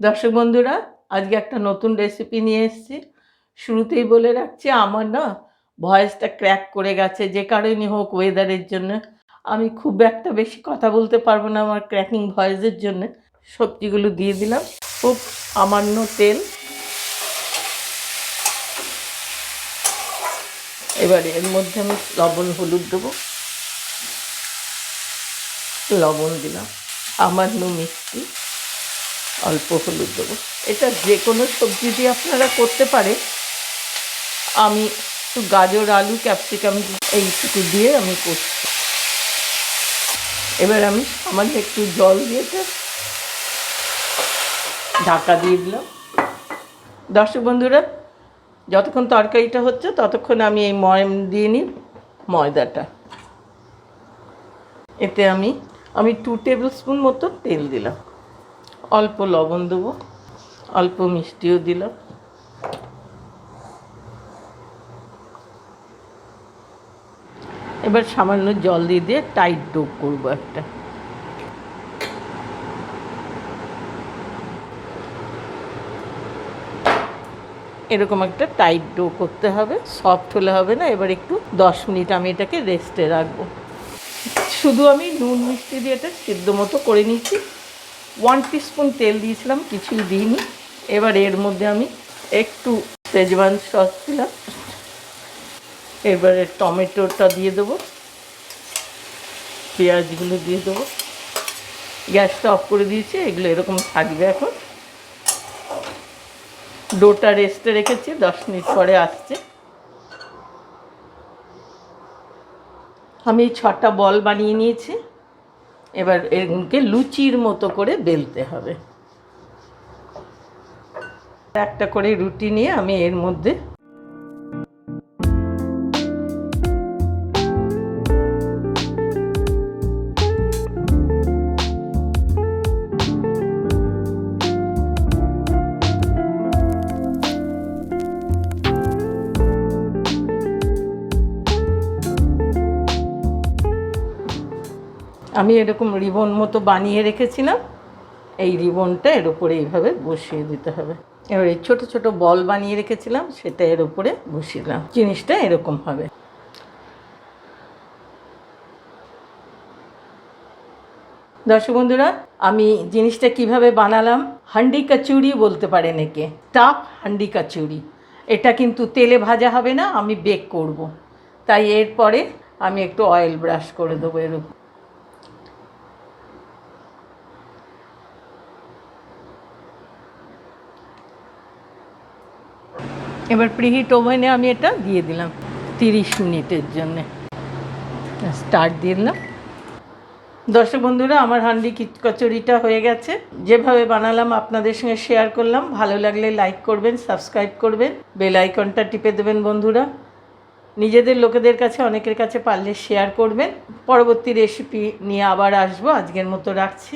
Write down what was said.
দর্শক বন্ধুরা, আজকে একটা নতুন রেসিপি নিয়ে এসেছি। শুরুতেই বলে রাখছি, আমার না ভয়েসটা ক্র্যাক করে গেছে, যে কারণেই হোক ওয়েদারের জন্য আমি খুব একটা বেশি কথা বলতে পারবো না আমার ক্র্যাকিং ভয়েসের জন্য। সবজিগুলো দিয়ে দিলাম, খুব সামান্য তেল। এবারে এর মধ্যে আমি লবণ হলুদ দেবো, লবণ দিলাম, সামান্য মিষ্টি, অল্প হলুদ দেবো। এটা যে কোনো সবজি দিয়ে আপনারা করতে পারে। আমি একটু গাজর, আলু, ক্যাপসিকাম এইটুকু দিয়ে আমি করছি। এবার আমি সামান্য একটু জল দিয়েছে ঢাকা দিয়ে দিলাম। দর্শক বন্ধুরা, যতক্ষণ তরকারিটা হচ্ছে ততক্ষণ আমি এই ময়ম দিয়ে নিই, ময়দাটা। এতে আমি 2 টেবিল স্পুন মতো তেল দিলাম, অল্প লবণ দেবো, অল্প মিষ্টিও দিলাম। এবার সামান্য জল দিয়ে দিয়ে টাইট ডো করবো একটা। এরকম একটা টাইট ডো করতে হবে, সফট হলে হবে না। এবার একটু 10 মিনিট আমি এটাকে রেস্টে রাখবো। শুধু আমি নুন মিষ্টি দিয়ে এটা সিদ্ধ মতো করে নিচ্ছি। 1 টিস্পুন তেল দিয়েছিলাম, কিছুই দিইনি। এবার এর মধ্যে আমি একটু শেজওয়ান সস দিলাম। এবারে টমেটোটা দিয়ে দেবো, পেঁয়াজগুলো দিয়ে দেবো। গ্যাসটা অফ করে দিয়েছি, এগুলো এরকম থাকবে। এখন ডোটা রেস্টে রেখেছি, 10 মিনিট পরে আসছে। আমি 6টা বল বানিয়ে নিয়েছি। এবার এরকে লুচির মতো করে বেলতে হবে। একটা করে রুটি নিয়ে আমি এর মধ্যে এরকম রিবন মতো বানিয়ে রেখেছিলাম। এই রিবনটা এর উপরে এইভাবে বসিয়ে দিতে হবে। এবার এই ছোটো ছোটো বল বানিয়ে রেখেছিলাম, সেটা এর উপরে বসিয়ে দিলাম। জিনিসটা এরকম হবে। দর্শক বন্ধুরা, আমি জিনিসটা কিভাবে বানালাম, হান্ডি কাচুরি বলতে পারেন একে, স্টাফ হান্ডি কাচুরি। এটা কিন্তু তেলে ভাজা হবে না, আমি বেক করব। তাই এরপরে আমি একটু অয়েল ব্রাশ করে দেবো এর উপর। এবার প্রিহিট ওভেনে আমি এটা দিয়ে দিলাম 30 মিনিটের জন্যে। স্টার্ট দিয়ে দিলাম। দর্শক বন্ধুরা, আমার হান্ডি কচুরিটা হয়ে গেছে। যেভাবে বানালাম আপনাদের সঙ্গে শেয়ার করলাম। ভালো লাগলে লাইক করবেন, সাবস্ক্রাইব করবেন, বেল আইকনটা টিপে দেবেন বন্ধুরা। নিজেদের লোকেদের কাছে, অনেকের কাছে পারলে শেয়ার করবেন। পরবর্তী রেসিপি নিয়ে আবার আসবো। আজকের মতো রাখছি।